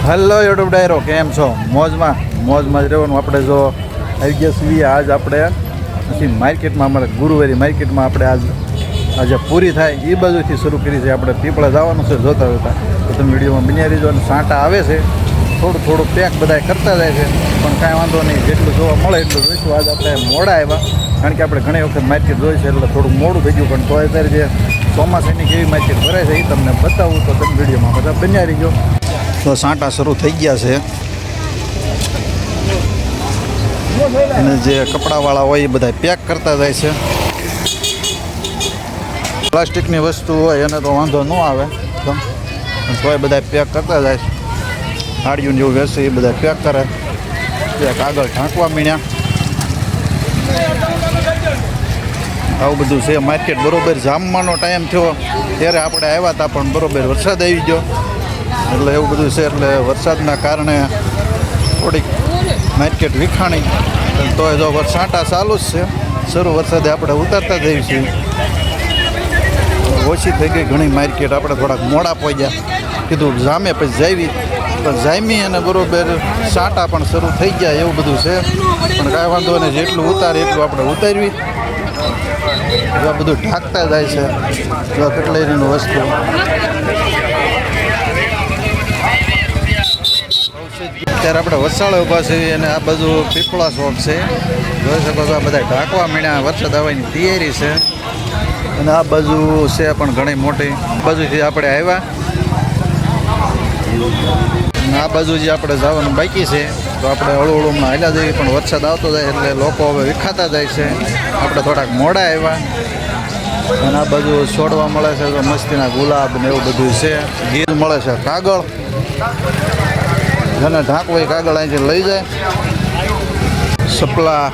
Hello YouTube ડાયરો, કેમ છો? મોજમાં જ રહેવાનું. આપણે જો આવી ગયા છીએ આજ આપણે પછી માર્કેટમાં, અમારે ગુરુવારી માર્કેટમાં આપણે આજે પૂરી થાય એ બાજુથી શરૂ કરી છે. આપણે પીપળા જવાનું છે જોતા જોતા, તો તમે વિડીયોમાં બન્યા રહીજો. અને સાંટા આવે છે, થોડું પેક બધા કરતા જાય છે, પણ કાંઈ વાંધો નહીં, જેટલું જોવા મળે એટલું જોઈશું. આજ આપણે મોડા આવ્યા, કારણ કે આપણે ઘણી વખત માર્કેટ જોઈ છે એટલે થોડું મોડું થઈ ગયું, પણ તો અત્યારે જે ચોમાસાની કેવી માર્કેટ ભરાય છે એ તમને બતાવું, તો તમે વિડીયોમાં બધા બન્યા રહીજો. તો સાંટા શરૂ થઈ ગયા છે, અને જે કપડાવાળા હોય એ બધા પેક કરતા જાય છે. પ્લાસ્ટિકની વસ્તુ હોય એને તો વાંધો ન આવે, તોય બધા પેક કરતા જાય છે. હાડીયું જેવું વેચે એ બધા પેક કરે, પેક આગળ ઢાંકવા મીણ્યા. આવું બધું છે માર્કેટ. બરોબર જામવાનો ટાઈમ થયો ત્યારે આપણે આવ્યા હતા, પણ બરોબર વરસાદ આવી ગયો એટલે એવું બધું છે. એટલે વરસાદના કારણે થોડીક માર્કેટ વિખાણી, તો જો સાંટા ચાલુ જ છે. શરૂ વરસાદે આપણે ઉતારતા જઈએ છીએ. ઓછી થઈ ગઈ ઘણી માર્કેટ, આપણે થોડાક મોડા પહોંચ્યા, કીધું જામે પછી જાવી, પણ જામી અને બરોબર સાંટા પણ શરૂ થઈ ગયા. એવું બધું છે, પણ કાંઈ વાંધો નહીં, જેટલું ઉતારે એટલું આપણે ઉતારવી. આ બધું ઢાંકતા જાય છે. જો કટલેરીનું વસ્તુ અત્યારે આપણે વસાળે ઊભા છીએ, અને આ બધું પીપળા શોપ છે. જોઈ શકો છો, આ બધા ઢાંકવા મીણ્યા. વરસાદ આવવાની તૈયારી છે, અને આ બાજુ છે પણ ઘણી મોટી. બાજુથી આપણે આવ્યા, અને આ બાજુ જે આપણે જવાનું બાકી છે, તો આપણે હળુહળુમાં હાલ્યા જઈએ, પણ વરસાદ આવતો જાય એટલે લોકો હવે વિખાતા જાય છે. આપણે થોડાક મોડા આવ્યા, અને આ બાજુ છોડવા મળે છે તો મસ્તીના ગુલાબ ને એવું બધું છે. ગીર મળે છે કાગળ, જેને ઢાંકવો એ કાગળ અહીંથી લઈ જાય. સપલા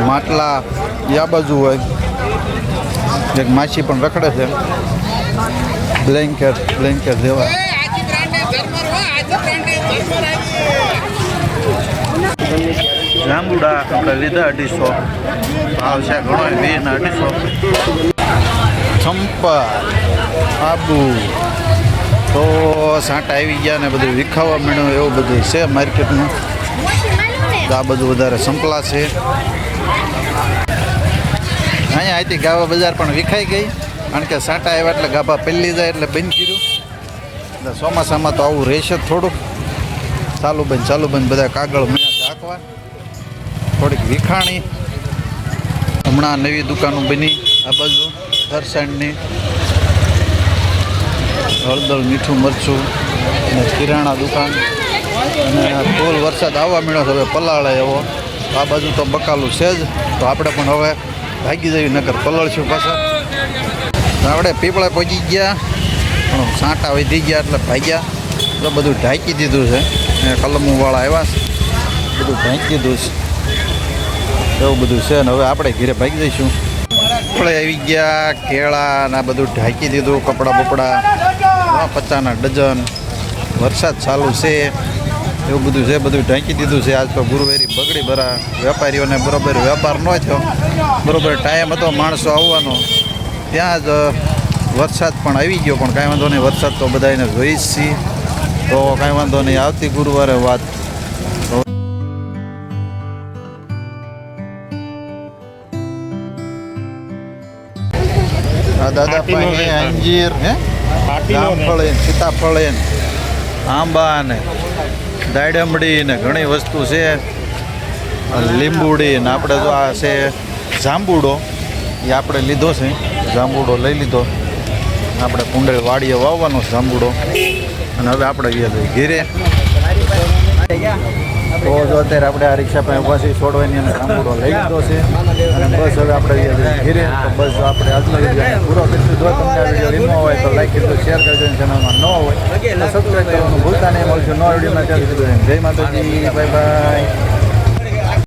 માટલા એ આ બાજુ હોય. એક માછી પણ રખડે છે, બ્લેન્કેટ જેવા. જાંબુડા આપણે લીધા 250, ભાવ છે ઘણો 20 ના 250. ચંપા, આબુ, તો સાંટા આવી ગયા ને બધું વિખાવા માંડ્યું. એવું બધું છે માર્કેટનું. આ બધું વધારે સંપલા છે. અહીંયા અહીંથી ગાવા બજાર પણ વિખાઈ ગઈ, કારણ કે સાંટા આવ્યા એટલે ગાભા પહેલી જાય એટલે બંધ કર્યું. એટલે ચોમાસામાં તો આવું રહેશે જ થોડુંક. ચાલુ બંધ બધા કાગળ મીણા ઢાંકવા. થોડીક વિખાણી. હમણાં નવી દુકાનો બની આ બાજુ ફરસાણની. હળદર, મીઠું, મરચું અને કિરાણા દુકાન. અને ફૂલ વરસાદ આવવા માંડ્યો છે હવે પલાળે એવો. આ બાજુ તો બકાલું છે જ, તો આપણે પણ હવે ભાગી જઈએ, નકર પલળશું પાછા. આપણે પીપળા પહોંચી ગયા, પણ સાંટા વધી ગયા એટલે ભાગ્યા. તો બધું ઢાંકી દીધું છે, કલમોવાળા આવ્યા છે, બધું ઢાંકી દીધું છે. એવું બધું છે, ને હવે આપણે ઘરે ભાગી જઈશું. આપણે આવી ગયા, કેળા ને આ બધું ઢાંકી દીધું. કપડાં બપડા 50ના ડઝન. વરસાદ ચાલુ છે, એવું બધું છે, બધું ઢાંકી દીધું છે. આજ તો ગુરુવારી બગડી ભરા. વેપારીઓને બરોબર વેપાર ન થયો. બરોબર ટાઈમ હતો માણસો આવવાનો, ત્યાં જ વરસાદ પણ આવી ગયો. પણ કાંઈ વાંધો નહીં, વરસાદ તો બધાને જોઈ જ છીએ, તો કાંઈ વાંધો નહીં. આવતી ગુરુવારે વાત. દાદા પાસે અંજીર, જામફળ, સીતાફળ, આંબા ને દાડમડી ને ઘણી વસ્તુ છે. લીંબુડી ને આપણે જો આ છે જાંબુડો, એ આપણે લીધો છે. જાંબુડો લઈ લીધો. આપણે કુંડળી વાડીએ વાવવાનો જાંબુડો. અને હવે આપણે ગયા ઘીરે. તો જો અત્યારે આપણે આ રિક્ષા પાસે ઉભા છીએ છોડવાની, અને જાંબુડો લઈ લીધો છે. અને બસ હવે આપણે ગયા ઘીરે. તો બસ આપણે આજનો વિડીયો પૂરો કરીશું. જો તમને આ વિડીયો ગમ્યો હોય તો લાઈક કરજો, શેર કરજો. ચેનલમાં ન હોય તો સબસ્ક્રાઈબ કરવાનું ભૂલતા નહીં. મળશું નવા વિડીયોમાં. ત્યાં સુધી જય માતાજી, બાય બાય.